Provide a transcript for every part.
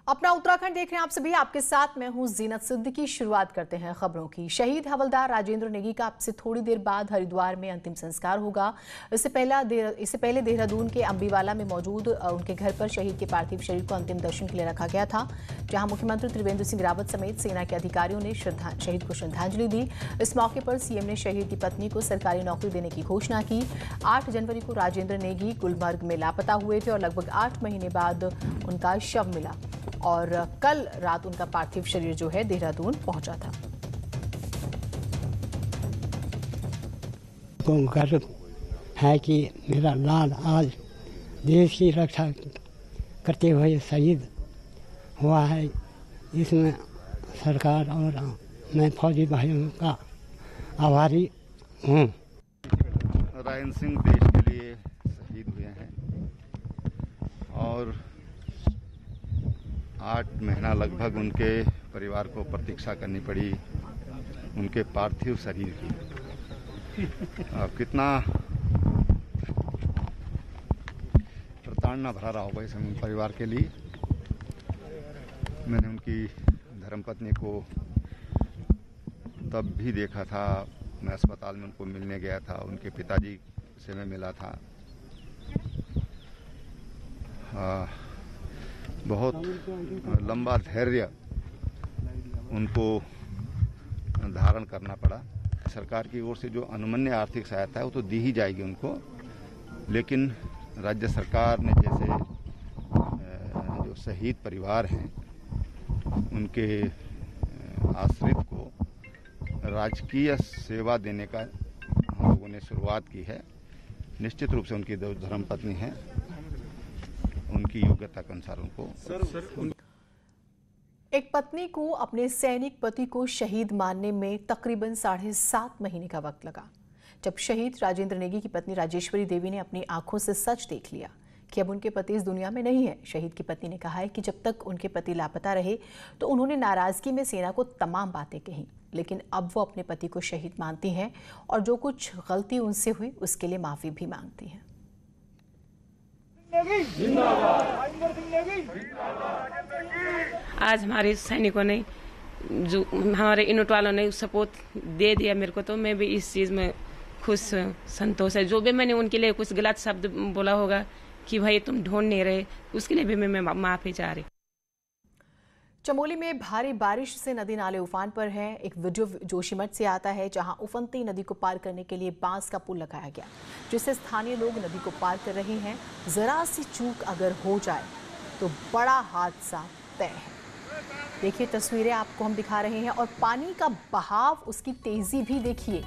अपना उत्तराखंड देख रहे हैं आप सभी। आपके साथ मैं हूं जीनत सिद्दीकी। शुरुआत करते हैं खबरों की। शहीद हवलदार राजेंद्र नेगी का अब से थोड़ी देर बाद हरिद्वार में अंतिम संस्कार होगा। इससे पहले देहरादून के अंबीवाला में मौजूद उनके घर पर शहीद के पार्थिव शरीर को अंतिम दर्शन के लिए रखा गया था, जहां मुख्यमंत्री त्रिवेंद्र सिंह रावत समेत सेना के अधिकारियों ने शहीद को श्रद्धांजलि दी। इस मौके पर सीएम ने शहीद की पत्नी को सरकारी नौकरी देने की घोषणा की। 8 जनवरी को राजेंद्र नेगी गुलमर्ग में लापता हुए थे और लगभग 8 महीने बाद उनका शव मिला और कल रात उनका पार्थिव शरीर जो है देहरादून पहुंचा था। तो गर्व है कि मेरा लाल आज देश की रक्षा करते हुए शहीद हुआ है। इसमें सरकार और मैं फौजी भाइयों का आभारी हूँ। राजेंद्र सिंह देश के लिए शहीद हुए हैं और 8 महीना लगभग उनके परिवार को प्रतीक्षा करनी पड़ी उनके पार्थिव शरीर की। अब कितना प्रताड़ना भरा रहा होगा इस परिवार के लिए। मैंने उनकी धर्मपत्नी को तब भी देखा था, मैं अस्पताल में उनको मिलने गया था, उनके पिताजी से मैं मिला था। बहुत लंबा धैर्य उनको धारण करना पड़ा। सरकार की ओर से जो अनुमन्य आर्थिक सहायता है वो तो दी ही जाएगी उनको, लेकिन राज्य सरकार ने जैसे जो शहीद परिवार हैं उनके आश्रित को राजकीय सेवा देने का हम लोगों ने शुरुआत की है। निश्चित रूप से उनकी जो धर्मपत्नी है उनकी योग्यता के अनुसार उनको एक पत्नी को अपने सैनिक पति को शहीद मानने में तकरीबन 7.5 महीने का वक्त लगा। जब शहीद राजेंद्र नेगी की पत्नी राजेश्वरी देवी ने अपनी आंखों से सच देख लिया कि अब उनके पति इस दुनिया में नहीं है। शहीद की पत्नी ने कहा है कि जब तक उनके पति लापता रहे तो उन्होंने नाराजगी में सेना को तमाम बातें कही, लेकिन अब वो अपने पति को शहीद मानती हैं और जो कुछ गलती उनसे हुई उसके लिए माफी भी मांगती हैं। आज हमारे सैनिकों ने जो हमारे यूनिट वालों ने सपोर्ट दे दिया मेरे को, तो मैं भी इस चीज़ में खुश संतोष है। जो भी मैंने उनके लिए कुछ गलत शब्द बोला होगा कि भाई तुम ढूंढ नहीं रहे, उसके लिए भी मैं माफ़ी चाह रही। चमोली में भारी बारिश से नदी नाले उफान पर है। एक वीडियो जोशीमठ से आता है, जहां उफनती नदी को पार करने के लिए बांस का पुल लगाया गया, जिससे स्थानीय लोग नदी को पार कर रहे हैं। जरा सी चूक अगर हो जाए तो बड़ा हादसा तय है। देखिए तस्वीरें आपको हम दिखा रहे हैं और पानी का बहाव, उसकी तेजी भी देखिए।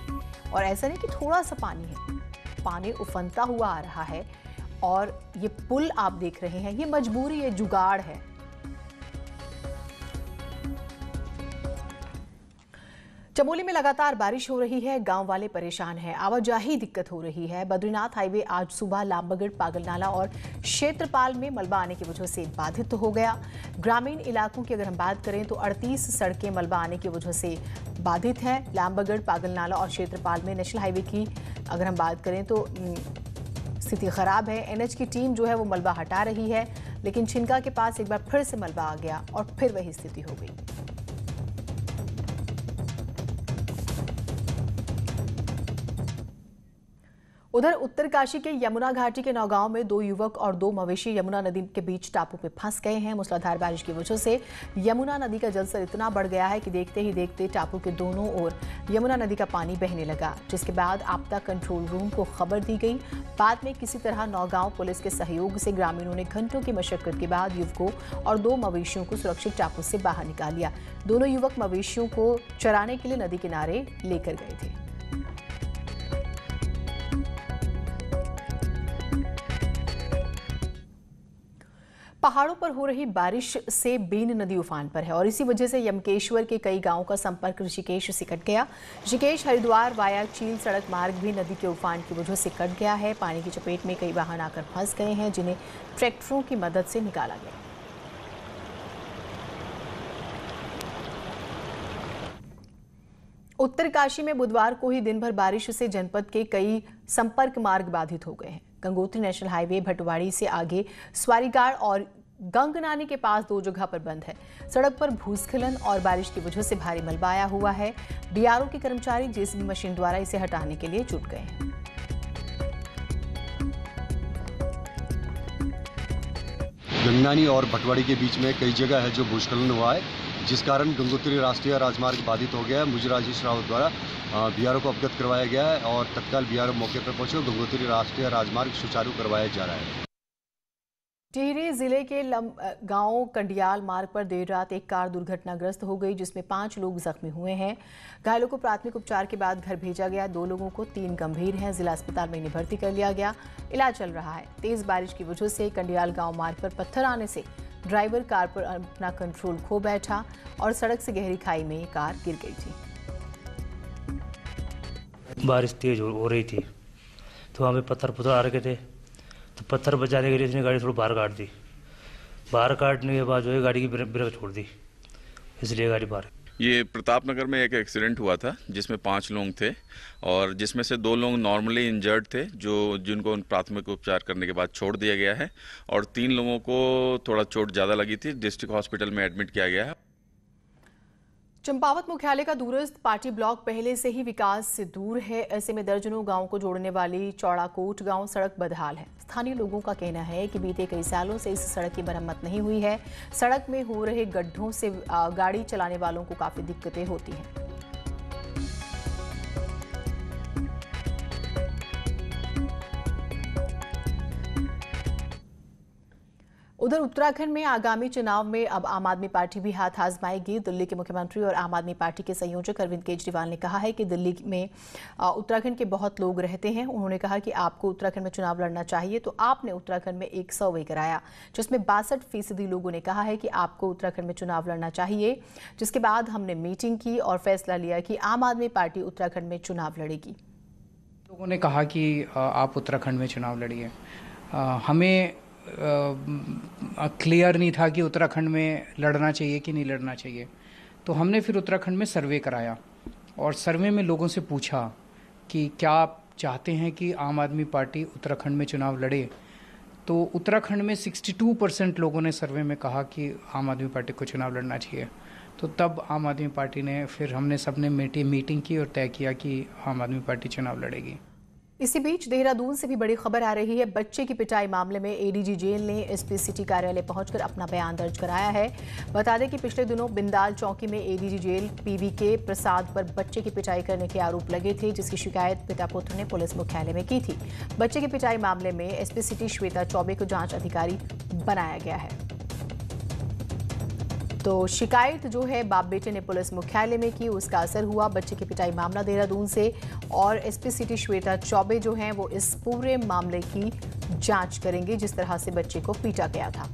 और ऐसा नहीं कि थोड़ा सा पानी है, पानी उफनता हुआ आ रहा है। और ये पुल आप देख रहे हैं, ये मजबूरी, ये जुगाड़ है। चमोली में लगातार बारिश हो रही है, गांव वाले परेशान हैं, आवाजाही दिक्कत हो रही है। बद्रीनाथ हाईवे आज सुबह लांबगढ़, पागलनाला और क्षेत्रपाल में मलबा आने की वजह से बाधित हो गया। ग्रामीण इलाकों की अगर हम बात करें तो 38 सड़कें मलबा आने की वजह से बाधित हैं। लांबगढ़, पागलनाला और क्षेत्रपाल में नेशनल हाईवे की अगर हम बात करें तो स्थिति खराब है। एनएच की टीम जो है वो मलबा हटा रही है, लेकिन छिनका के पास एक बार फिर से मलबा आ गया और फिर वही स्थिति हो गई। उधर उत्तरकाशी के यमुना घाटी के नौगांव में 2 युवक और 2 मवेशी यमुना नदी के बीच टापू पे फंस गए हैं। मूसलाधार बारिश की वजह से यमुना नदी का जलस्तर इतना बढ़ गया है कि देखते ही देखते टापू के दोनों ओर यमुना नदी का पानी बहने लगा, जिसके बाद आपदा कंट्रोल रूम को खबर दी गई। बाद में किसी तरह नौगांव पुलिस के सहयोग से ग्रामीणों ने घंटों की मशक्कत के बाद युवकों और 2 मवेशियों को सुरक्षित टापू से बाहर निकाल लिया। दोनों युवक मवेशियों को चराने के लिए नदी किनारे लेकर गए थे। पहाड़ों पर हो रही बारिश से बीन नदी उफान पर है और इसी वजह से यमकेश्वर के कई गांवों का संपर्क ऋषिकेश से कट गया। ऋषिकेश हरिद्वार वाया चील सड़क मार्ग भी नदी के उफान की वजह से कट गया है। पानी की चपेट में कई वाहन आकर फंस गए हैं, जिन्हें ट्रैक्टरों की मदद से निकाला गया। उत्तरकाशी में बुधवार को ही दिन भर बारिश से जनपद के कई संपर्क मार्ग बाधित हो गए हैं। गंगोत्री नेशनल हाईवे भटवाड़ी से आगे स्वारीगाड़ और गंगनानी के पास 2 जगह पर बंद है। सड़क पर भूस्खलन और बारिश की वजह से भारी मलबा आया हुआ है। बीआरओ के कर्मचारी जेसीबी मशीन द्वारा इसे हटाने के लिए जुट गए हैं। गंगनानी और भटवाड़ी के बीच में कई जगह है जो भूस्खलन हुआ है, जिस कारण गंगोत्री राष्ट्रीय राजमार्ग बाधित हो गया है। मुझे राजेश रावत द्वारा बीआरओ को अवगत करवाया गया है और तत्काल बीआरओ मौके पर पहुंचे और गंगोत्री राष्ट्रीय राजमार्ग सुचारू करवाया जा रहा है। टिहरी जिले के गांव कंडियाल मार्ग पर देर रात एक कार दुर्घटनाग्रस्त हो गई, जिसमें 5 लोग जख्मी हुए हैं। घायलों को प्राथमिक उपचार के बाद घर भेजा गया। 2 लोगों को 3 गंभीर हैं। जिला अस्पताल में इन्हें भर्ती कर लिया गया। इलाज चल रहा है। तेज बारिश की वजह से कंडियाल गांव मार्ग पर पत्थर आने से ड्राइवर कार पर अपना कंट्रोल खो बैठा और सड़क से गहरी खाई में कार गिर गई थी। बारिश तेज हो रही थी तो वहाँ पे पत्थर आ रखे थे, तो पत्थर बचाने के लिए इसने गाड़ी थोड़ा बाहर काट दी। बाहर काटने के बाद जो है गाड़ी की ब्रेक छोड़ दी, इसलिए गाड़ी बाहर। ये प्रतापनगर में एक एक्सीडेंट हुआ था जिसमें 5 लोग थे और जिसमें से 2 लोग नॉर्मली इंजर्ड थे जिनको प्राथमिक उपचार करने के बाद छोड़ दिया गया है और 3 लोगों को थोड़ा चोट ज़्यादा लगी थी, डिस्ट्रिक्ट हॉस्पिटल में एडमिट किया गया है। चंपावत मुख्यालय का दूरस्थ पार्टी ब्लॉक पहले से ही विकास से दूर है। ऐसे में दर्जनों गांवों को जोड़ने वाली चौड़ाकोट गांव सड़क बदहाल है। स्थानीय लोगों का कहना है कि बीते कई सालों से इस सड़क की मरम्मत नहीं हुई है। सड़क में हो रहे गड्ढों से गाड़ी चलाने वालों को काफी दिक्कतें होती हैं। उधर उत्तराखंड में आगामी चुनाव में अब आम आदमी पार्टी भी हाथ आजमाएगी। दिल्ली के मुख्यमंत्री और आम आदमी पार्टी के संयोजक अरविंद केजरीवाल ने कहा है कि दिल्ली में उत्तराखंड के बहुत लोग रहते हैं। उन्होंने कहा कि आपको उत्तराखंड में चुनाव लड़ना चाहिए, तो आपने उत्तराखंड में एक सर्वे कराया जिसमें 62% लोगों ने कहा है कि आपको उत्तराखंड में चुनाव लड़ना चाहिए। जिसके बाद हमने मीटिंग की और फैसला लिया कि आम आदमी पार्टी उत्तराखंड में चुनाव लड़ेगी। लोगों ने कहा कि आप उत्तराखंड में चुनाव लड़िए। हमें क्लियर नहीं था कि उत्तराखंड में लड़ना चाहिए कि नहीं लड़ना चाहिए, तो हमने फिर उत्तराखंड में सर्वे कराया और सर्वे में लोगों से पूछा कि क्या आप चाहते हैं कि आम आदमी पार्टी उत्तराखंड में चुनाव लड़े। तो उत्तराखंड में 62% लोगों ने सर्वे में कहा कि आम आदमी पार्टी को चुनाव लड़ना चाहिए। तो तब आम आदमी पार्टी ने फिर हमने सबने मीटिंग की और तय किया कि आम आदमी पार्टी चुनाव लड़ेगी। इसी बीच देहरादून से भी बड़ी खबर आ रही है। बच्चे की पिटाई मामले में एडीजी जेल ने एसपी सिटी कार्यालय पहुंचकर अपना बयान दर्ज कराया है। बता दें कि पिछले दिनों बिंदाल चौकी में एडीजी जेल पीवीके प्रसाद पर बच्चे की पिटाई करने के आरोप लगे थे, जिसकी शिकायत पिता पुत्र ने पुलिस मुख्यालय में की थी। बच्चे की पिटाई मामले में एसपी सिटी श्वेता चौबे को जांच अधिकारी बनाया गया है। तो शिकायत जो है बाप बेटे ने पुलिस मुख्यालय में की, उसका असर हुआ। बच्चे की पिटाई मामला देहरादून से और एसपी सिटी श्वेता चौबे जो हैं वो इस पूरे मामले की जांच करेंगे जिस तरह से बच्चे को पीटा गया था।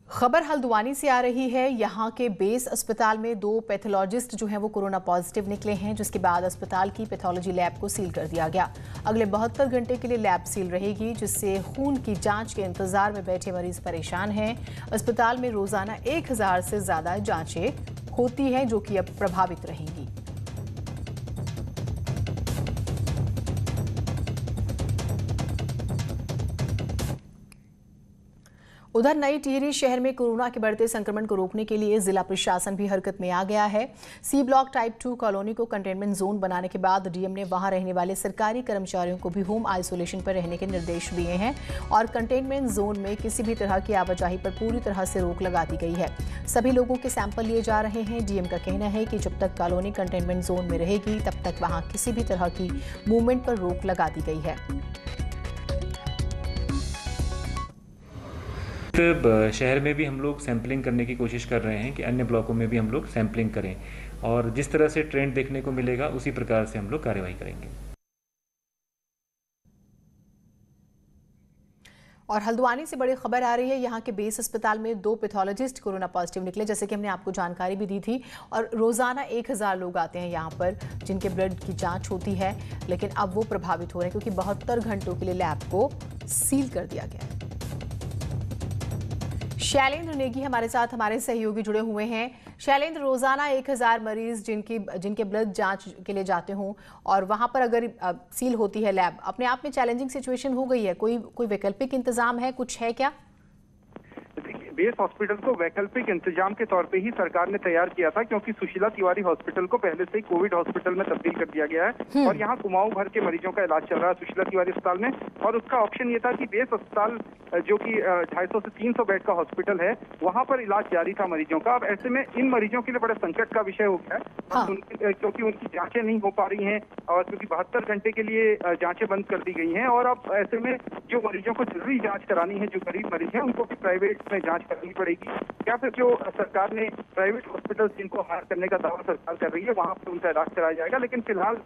खबर हल्द्वानी से आ रही है। यहाँ के बेस अस्पताल में 2 पैथोलॉजिस्ट जो हैं वो कोरोना पॉजिटिव निकले हैं, जिसके बाद अस्पताल की पैथोलॉजी लैब को सील कर दिया गया। अगले 72 घंटे के लिए लैब सील रहेगी, जिससे खून की जांच के इंतजार में बैठे मरीज परेशान हैं। अस्पताल में रोजाना 1000 से ज्यादा जांचें होती हैं, जो कि अब प्रभावित रहेंगी। उधर नई टिहरी शहर में कोरोना के बढ़ते संक्रमण को रोकने के लिए जिला प्रशासन भी हरकत में आ गया है। सी ब्लॉक टाइप 2 कॉलोनी को कंटेनमेंट जोन बनाने के बाद डीएम ने वहां रहने वाले सरकारी कर्मचारियों को भी होम आइसोलेशन पर रहने के निर्देश दिए हैं और कंटेनमेंट जोन में किसी भी तरह की आवाजाही पर पूरी तरह से रोक लगा दी गई है। सभी लोगों के सैंपल लिए जा रहे हैं। डीएम का कहना है कि जब तक कॉलोनी कंटेनमेंट जोन में रहेगी तब तक वहां किसी भी तरह की मूवमेंट पर रोक लगा दी गई है। शहर में भी हम लोग सैंपलिंग करने की कोशिश कर रहे हैं कि अन्य ब्लॉकों में भी हम लोग सैंपलिंग करें और जिस तरह से ट्रेंड देखने को मिलेगा उसी प्रकार से हम लोग कार्यवाही करेंगे। और हल्द्वानी से बड़ी खबर आ रही है। यहाँ के बेस अस्पताल में 2 पैथोलॉजिस्ट कोरोना पॉजिटिव निकले, जैसे कि हमने आपको जानकारी भी दी थी। और रोजाना 1000 लोग आते हैं यहाँ पर जिनके ब्लड की जांच होती है, लेकिन अब वो प्रभावित हो रहे हैं क्योंकि 72 घंटों के लिए लैब को सील कर दिया गया है। शैलेंद्र नेगी हमारे साथ हमारे सहयोगी जुड़े हुए हैं। शैलेंद्र, रोजाना 1000 मरीज जिनके ब्लड जांच के लिए जाते हों और वहां पर अगर सील होती है लैब, अपने आप में चैलेंजिंग सिचुएशन हो गई है। कोई वैकल्पिक इंतजाम है, कुछ है क्या? बेस हॉस्पिटल को वैकल्पिक इंतजाम के तौर पे ही सरकार ने तैयार किया था, क्योंकि सुशीला तिवारी हॉस्पिटल को पहले से ही कोविड हॉस्पिटल में तब्दील कर दिया गया है और यहाँ कुमाऊं भर के मरीजों का इलाज चल रहा है सुशीला तिवारी अस्पताल में। और उसका ऑप्शन ये था कि बेस अस्पताल जो कि 250 से 300 बेड का हॉस्पिटल है, वहाँ पर इलाज जारी था मरीजों का। अब ऐसे में इन मरीजों के लिए बड़ा संकट का विषय हो गया है, क्योंकि उनकी जांचें नहीं हो पा रही हैं और क्योंकि 72 घंटे के लिए जांचें बंद कर दी गई हैं। और अब ऐसे में जो मरीजों को जरूरी जांच करानी है, जो गरीब मरीज हैं, उनको भी प्राइवेट में जांच करनी पड़ेगी, या फिर जो सरकार ने प्राइवेट हॉस्पिटल जिनको हायर करने का दावा सरकार कर रही है, वहाँ पर उनका इलाज कराया जाएगा। लेकिन फिलहाल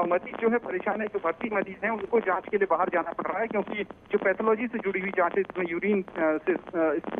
मरीज जो है परेशान है, जो भर्ती मरीज हैं उनको जांच के लिए बाहर जाना पड़ रहा है, क्योंकि जो पैथोलॉजी से जुड़ी हुई जांच है, इसमें यूरिन से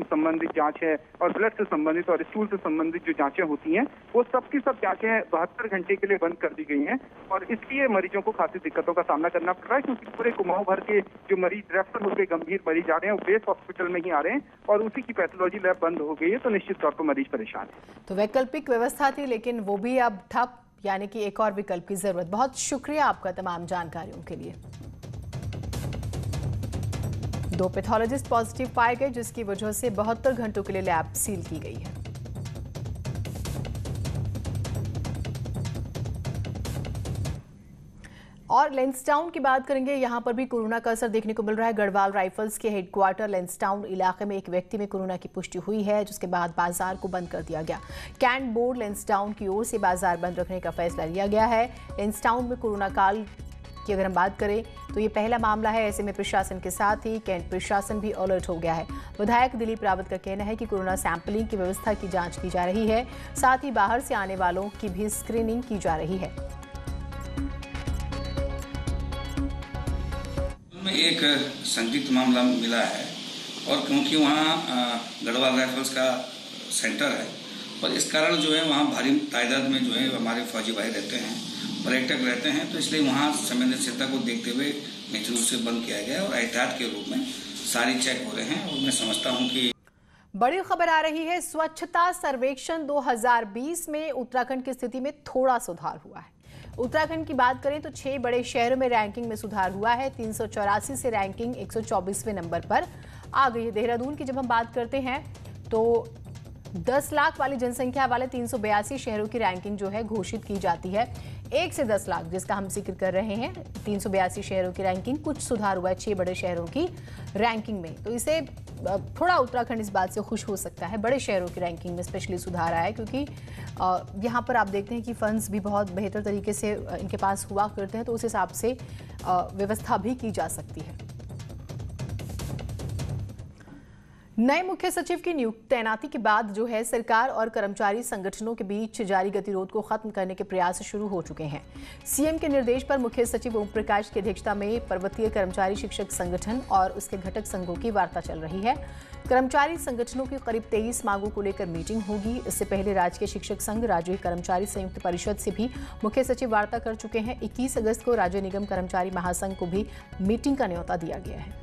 संबंधित जांच है और ब्लड से संबंधित और स्टूल से संबंधित जो जांचें होती हैं, वो सबकी सब जांचें 72 घंटे के लिए बंद कर दी गई हैं। और इसलिए मरीजों को खासी दिक्कतों का सामना करना पड़ रहा है, क्योंकि पूरे कुमाऊं भर के जो मरीज रेफर होकर गंभीर मरीज आ रहे हैं, वो बेस हॉस्पिटल में ही आ रहे हैं और उसी की पैथोलॉजी लैब बंद हो गई है, तो निश्चित तौर पर मरीज परेशान है। तो वैकल्पिक व्यवस्था थी, लेकिन वो भी अब ठप, यानी कि एक और विकल्प की जरूरत। बहुत शुक्रिया आपका तमाम जानकारियों के लिए। 2 पैथोलॉजिस्ट पॉजिटिव पाए गए, जिसकी वजह से 72 घंटों के लिए लैब सील की गई है। और लेंसटाउन की बात करेंगे। यहां पर भी कोरोना का असर देखने को मिल रहा है। गढ़वाल राइफल्स के हेडक्वार्टर लेंसटाउन इलाके में एक व्यक्ति में कोरोना की पुष्टि हुई है, जिसके बाद बाजार को बंद कर दिया गया। कैंट बोर्ड लेंसटाउन की ओर से बाजार बंद रखने का फैसला लिया गया है। लेंसटाउन में कोरोना काल की अगर हम बात करें तो ये पहला मामला है। ऐसे में प्रशासन के साथ ही कैंट प्रशासन भी अलर्ट हो गया है। विधायक दिलीप रावत का कहना है कि कोरोना सैंपलिंग की व्यवस्था की जांच की जा रही है, साथ ही बाहर से आने वालों की भी स्क्रीनिंग की जा रही है। में एक संदिग्ध मामला मिला है और क्योंकि वहाँ गढ़वाल राइफल्स का सेंटर है और इस कारण जो है वहाँ भारी तादाद में जो है हमारे फौजी भाई रहते हैं, पर्यटक रहते हैं, तो इसलिए वहाँ संवेदनशीलता को देखते हुए नेचर रूप से बंद किया गया और एहतियात के रूप में सारी चेक हो रहे हैं। और मैं समझता हूँ कि बड़ी खबर आ रही है। स्वच्छता सर्वेक्षण 2020 में उत्तराखंड की स्थिति में थोड़ा सुधार हुआ है। उत्तराखंड की बात करें तो 6 बड़े शहरों में रैंकिंग में सुधार हुआ है। 384 से रैंकिंग 124वें नंबर पर आ गई है। देहरादून की जब हम बात करते हैं तो 10 लाख वाली जनसंख्या वाले 382 शहरों की रैंकिंग जो है घोषित की जाती है। 1 से 10 लाख जिसका हम जिक्र कर रहे हैं, 382 शहरों की रैंकिंग, कुछ सुधार हुआ है 6 बड़े शहरों की रैंकिंग में। तो इसे थोड़ा उत्तराखंड इस बात से खुश हो सकता है। बड़े शहरों की रैंकिंग में स्पेशली सुधार आया है, क्योंकि यहाँ पर आप देखते हैं कि फंड्स भी बहुत बेहतर तरीके से इनके पास हुआ करते हैं, तो उस हिसाब से व्यवस्था भी की जा सकती है। नए मुख्य सचिव की तैनाती के बाद जो है सरकार और कर्मचारी संगठनों के बीच जारी गतिरोध को खत्म करने के प्रयास शुरू हो चुके हैं। सीएम के निर्देश पर मुख्य सचिव ओम प्रकाश की अध्यक्षता में पर्वतीय कर्मचारी शिक्षक संगठन और उसके घटक संघों की वार्ता चल रही है। कर्मचारी संगठनों की करीब 23 मांगों को लेकर मीटिंग होगी। इससे पहले राज्य के शिक्षक संघ, राज्य कर्मचारी संयुक्त परिषद से भी मुख्य सचिव वार्ता कर चुके हैं। 21 अगस्त को राज्य निगम कर्मचारी महासंघ को भी मीटिंग का न्योता दिया गया है।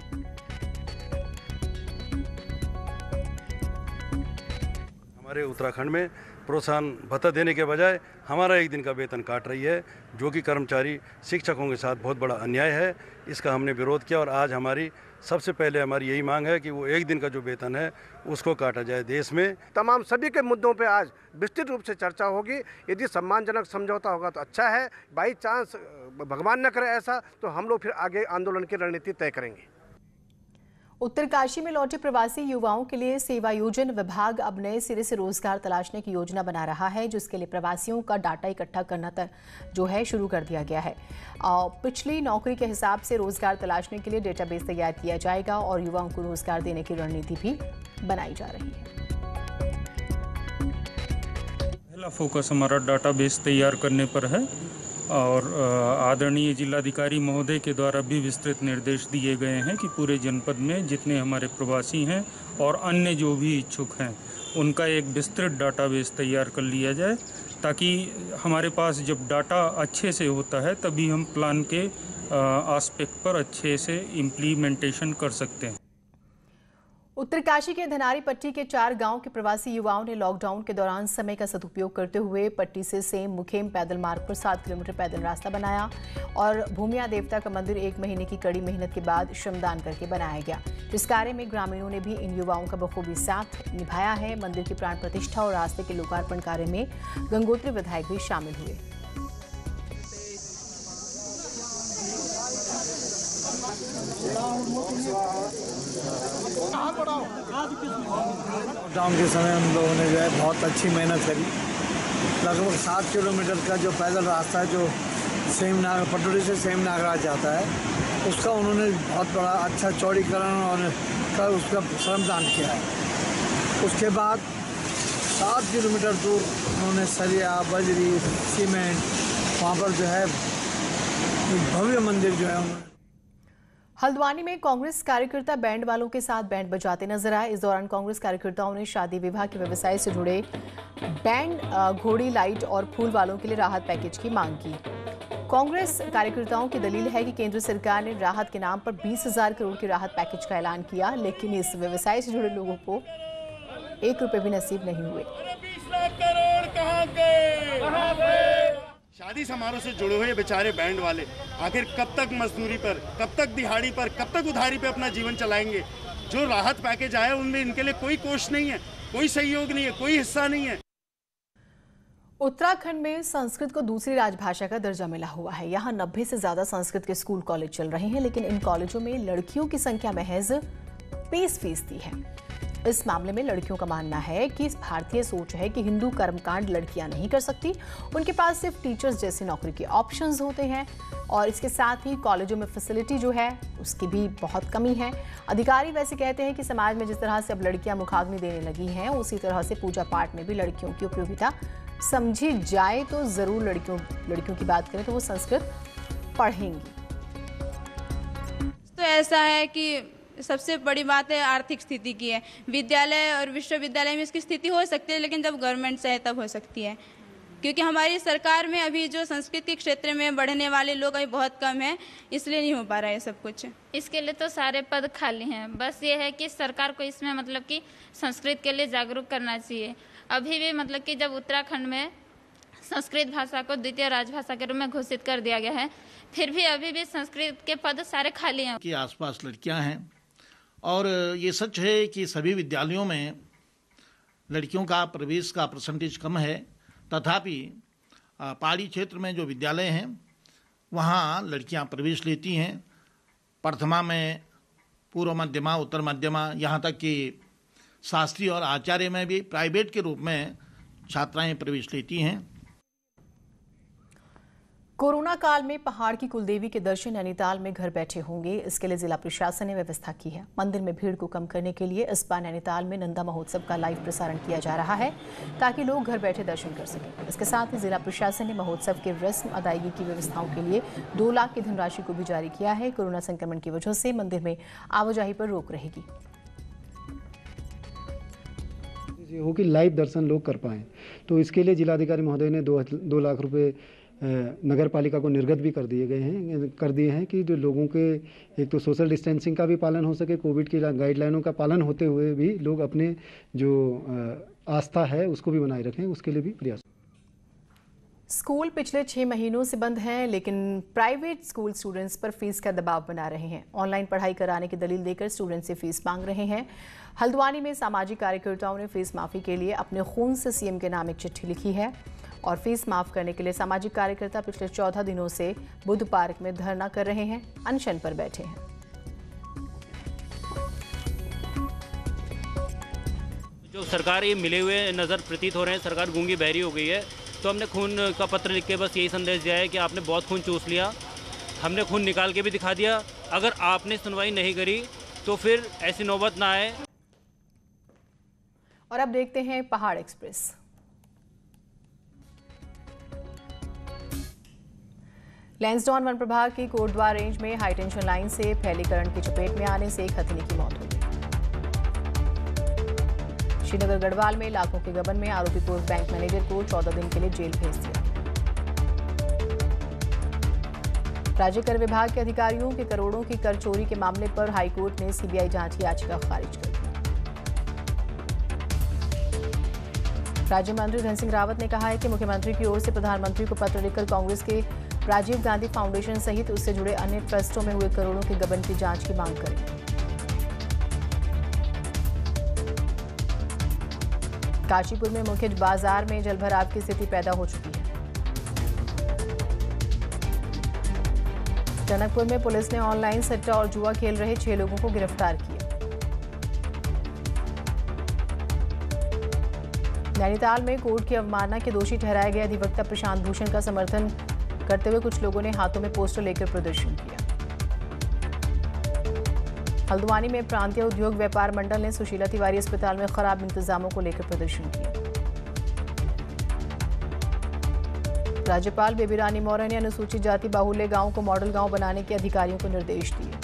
हमारे उत्तराखंड में प्रोत्साहन भत्ता देने के बजाय हमारा 1 दिन का वेतन काट रही है, जो कि कर्मचारी शिक्षकों के साथ बहुत बड़ा अन्याय है। इसका हमने विरोध किया और आज हमारी सबसे पहले हमारी यही मांग है कि वो 1 दिन का जो वेतन है उसको काटा जाए। देश में तमाम सभी के मुद्दों पे आज विस्तृत रूप से चर्चा होगी। यदि सम्मानजनक समझौता होगा तो अच्छा है, बाई चांस भगवान न करे ऐसा तो हम लोग फिर आगे आंदोलन की रणनीति तय करेंगे। उत्तरकाशी में लौटे प्रवासी युवाओं के लिए सेवा योजन विभाग अब नए सिरे से रोजगार तलाशने की योजना बना रहा है, जिसके लिए प्रवासियों का डाटा इकट्ठा करना जो है शुरू कर दिया गया है। पिछली नौकरी के हिसाब से रोजगार तलाशने के लिए डेटाबेस तैयार किया जाएगा और युवाओं को रोजगार देने की रणनीति भी बनाई जा रही है। पहला फोकस हमारा डाटाबेस तैयार करने पर है और आदरणीय जिलाधिकारी महोदय के द्वारा भी विस्तृत निर्देश दिए गए हैं कि पूरे जनपद में जितने हमारे प्रवासी हैं और अन्य जो भी इच्छुक हैं उनका एक विस्तृत डाटाबेस तैयार कर लिया जाए, ताकि हमारे पास जब डाटा अच्छे से होता है तभी हम प्लान के एस्पेक्ट पर अच्छे से इम्प्लीमेंटेशन कर सकते हैं। उत्तरकाशी के धनारी पट्टी के 4 गांव के प्रवासी युवाओं ने लॉकडाउन के दौरान समय का सदुपयोग करते हुए पट्टी से सेम मुखेम पैदल मार्ग पर 7 किलोमीटर पैदल रास्ता बनाया और भूमिया देवता का मंदिर 1 महीने की कड़ी मेहनत के बाद श्रमदान करके बनाया गया। इस कार्य में ग्रामीणों ने भी इन युवाओं का बखूबी साथ निभाया है। मंदिर की प्राण प्रतिष्ठा और रास्ते के लोकार्पण कार्य में गंगोत्री विधायक भी शामिल हुए। लॉकडाउन के समय हम लोगों ने जो है बहुत अच्छी मेहनत करी। लगभग 7 किलोमीटर का जो पैदल रास्ता है जो पटोरी से सेम नागराज जाता है, उसका उन्होंने बहुत बड़ा अच्छा चौड़ीकरण और उसका श्रमदान किया है। उसके बाद 7 किलोमीटर दूर उन्होंने सरिया, बजरी, सीमेंट वहाँ पर जो है भव्य मंदिर जो है उन्होंने। हल्द्वानी में कांग्रेस कार्यकर्ता बैंड वालों के साथ बैंड बजाते नजर आए। इस दौरान कांग्रेस कार्यकर्ताओं ने शादी विवाह के व्यवसाय से जुड़े बैंड, घोड़ी, लाइट और फूल वालों के लिए राहत पैकेज की मांग की। कांग्रेस कार्यकर्ताओं की दलील है कि केंद्र सरकार ने राहत के नाम पर 20,000 करोड़ के राहत पैकेज का ऐलान किया, लेकिन इस व्यवसाय से जुड़े लोगों को 1 रुपए भी नसीब नहीं हुए। शादी समारोह से जुड़े हुए बेचारे बैंड वाले आखिर कब तक मजदूरी पर, कब तक दिहाड़ी पर, कब तक उधारी पे अपना जीवन चलाएंगे? जो राहत पैकेज आया उनमें इनके लिए कोई कोष नहीं है, कोई सहयोग नहीं है, कोई हिस्सा नहीं है। उत्तराखंड में संस्कृत को दूसरी राजभाषा का दर्जा मिला हुआ है। यहाँ 90 से ज्यादा संस्कृत के स्कूल कॉलेज चल रहे हैं, लेकिन इन कॉलेजों में लड़कियों की संख्या महज 20% है। इस मामले में लड़कियों का मानना है कि भारतीय सोच है कि हिंदू कर्मकांड लड़कियां नहीं कर सकती, उनके पास सिर्फ टीचर्स जैसी नौकरी के ऑप्शंस होते हैं और इसके साथ ही कॉलेजों में फैसिलिटी जो है उसकी भी बहुत कमी है। अधिकारी वैसे कहते हैं कि समाज में जिस तरह से अब लड़कियां मुखाग्नि देने लगी हैं, उसी तरह से पूजा पाठ में भी लड़कियों की उपयोगिता समझी जाए तो जरूर लड़कियों की बात करें तो वो संस्कृत पढ़ेंगी। तो ऐसा है कि सबसे बड़ी बात है आर्थिक स्थिति की है। विद्यालय और विश्वविद्यालय में इसकी स्थिति हो सकती है, लेकिन जब गवर्नमेंट से है तब हो सकती है, क्योंकि हमारी सरकार में अभी जो संस्कृत के क्षेत्र में बढ़ने वाले लोग अभी बहुत कम हैं, इसलिए नहीं हो पा रहा है सब कुछ। इसके लिए तो सारे पद खाली हैं, बस ये है कि सरकार को इसमें मतलब कि संस्कृत के लिए जागरूक करना चाहिए। अभी भी मतलब कि जब उत्तराखंड में संस्कृत भाषा को द्वितीय राजभाषा के रूप में घोषित कर दिया गया है, फिर भी अभी भी संस्कृत के पद सारे खाली हैं। कि आसपास लड़कियां हैं और ये सच है कि सभी विद्यालयों में लड़कियों का प्रवेश का परसेंटेज कम है, तथापि पहाड़ी क्षेत्र में जो विद्यालय हैं वहाँ लड़कियाँ प्रवेश लेती हैं। प्रथमा में, पूर्व मध्यमा, उत्तर मध्यमा, यहाँ तक कि शास्त्री और आचार्य में भी प्राइवेट के रूप में छात्राएं प्रवेश लेती हैं। कोरोना काल में पहाड़ की कुलदेवी के दर्शन नैनीताल में घर बैठे होंगे, इसके लिए जिला प्रशासन ने व्यवस्था की है। मंदिर में भीड़ को कम करने के लिए इस बार नैनीताल में नंदा महोत्सव का लाइव प्रसारण किया जा रहा है ताकि लोग घर बैठे दर्शन कर सकें। इसके साथ ही जिला प्रशासन ने महोत्सव के रस्म अदायगी की व्यवस्थाओं के लिए 2 लाख की धनराशि को भी जारी किया है। कोरोना संक्रमण की वजह से मंदिर में आवाजाही पर रोक रहेगी। हो कि लाइव दर्शन लोग कर पाएँ, तो इसके लिए जिलाधिकारी महोदय ने 2 लाख रुपए नगर पालिका को निर्गत भी कर दिए हैं कि जो लोगों के एक तो सोशल डिस्टेंसिंग का भी पालन हो सके, कोविड की गाइडलाइनों का पालन होते हुए भी लोग अपने जो आस्था है उसको भी बनाए रखें, उसके लिए भी प्रयास। स्कूल पिछले 6 महीनों से बंद हैं, लेकिन प्राइवेट स्कूल स्टूडेंट्स पर फीस का दबाव बना रहे हैं। ऑनलाइन पढ़ाई कराने की दलील देकर स्टूडेंट से फीस मांग रहे हैं। हल्द्वानी में सामाजिक कार्यकर्ताओं ने फीस माफी के लिए अपने खून से सीएम के नाम एक चिट्ठी लिखी है और फीस माफ करने के लिए सामाजिक कार्यकर्ता पिछले 14 दिनों से बुद्ध पार्क में धरना कर रहे हैं, अनशन पर बैठे हैं। जो सरकार ये मिले हुए नज़र प्रतीत हो रहे हैं, सरकार गूंगी बहरी हो गई है, तो हमने खून का पत्र लिख के बस यही संदेश दिया है कि आपने बहुत खून चूस लिया, हमने खून निकाल के भी दिखा दिया, अगर आपने सुनवाई नहीं करी तो फिर ऐसी नौबत ना आए। और अब देखते हैं पहाड़ एक्सप्रेस। लैंसडॉन वन प्रभाग की कोटद्वार रेंज में हाई टेंशन लाइन से फैली करंट की चपेट में आने से एक हथिनी की मौत हो गई। श्रीनगर गढ़वाल में लाखों के गबन में आरोपी पूर्व बैंक मैनेजर को 14 दिन के लिए जेल भेज दिया। राज्य कर विभाग के अधिकारियों के करोड़ों की कर चोरी के मामले पर हाईकोर्ट ने सीबीआई जांच की याचिका खारिज कर दी। राज्य मंत्री धन सिंह रावत ने कहा है कि मुख्यमंत्री की ओर से प्रधानमंत्री को पत्र लिखकर कांग्रेस के राजीव गांधी फाउंडेशन सहित उससे जुड़े अन्य ट्रस्टों में हुए करोड़ों के गबन की जांच की मांग करें। काशीपुर में मुख्य बाजार में जलभराव की स्थिति पैदा हो चुकी है। टनकपुर में पुलिस ने ऑनलाइन सट्टा और जुआ खेल रहे 6 लोगों को गिरफ्तार किया। नैनीताल में कोर्ट की अवमानना के दोषी ठहराए गए अधिवक्ता प्रशांत भूषण का समर्थन करते हुए कुछ लोगों ने हाथों में पोस्टर लेकर प्रदर्शन किया। हल्द्वानी में प्रांतीय उद्योग व्यापार मंडल ने सुशीला तिवारी अस्पताल में खराब इंतजामों को लेकर प्रदर्शन किया। राज्यपाल बेबी रानी मौर्य ने अनुसूचित जाति बाहुल्य गांव को मॉडल गांव बनाने के अधिकारियों को निर्देश दिए।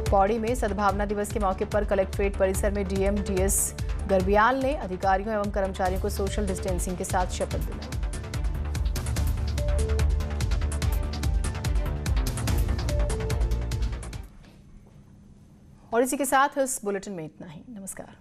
पौड़ी में सद्भावना दिवस के मौके पर कलेक्ट्रेट परिसर में डीएम डीएस गर्बियाल ने अधिकारियों एवं कर्मचारियों को सोशल डिस्टेंसिंग के साथ शपथ दिलाई। और इसी के साथ इस बुलेटिन में इतना ही। नमस्कार।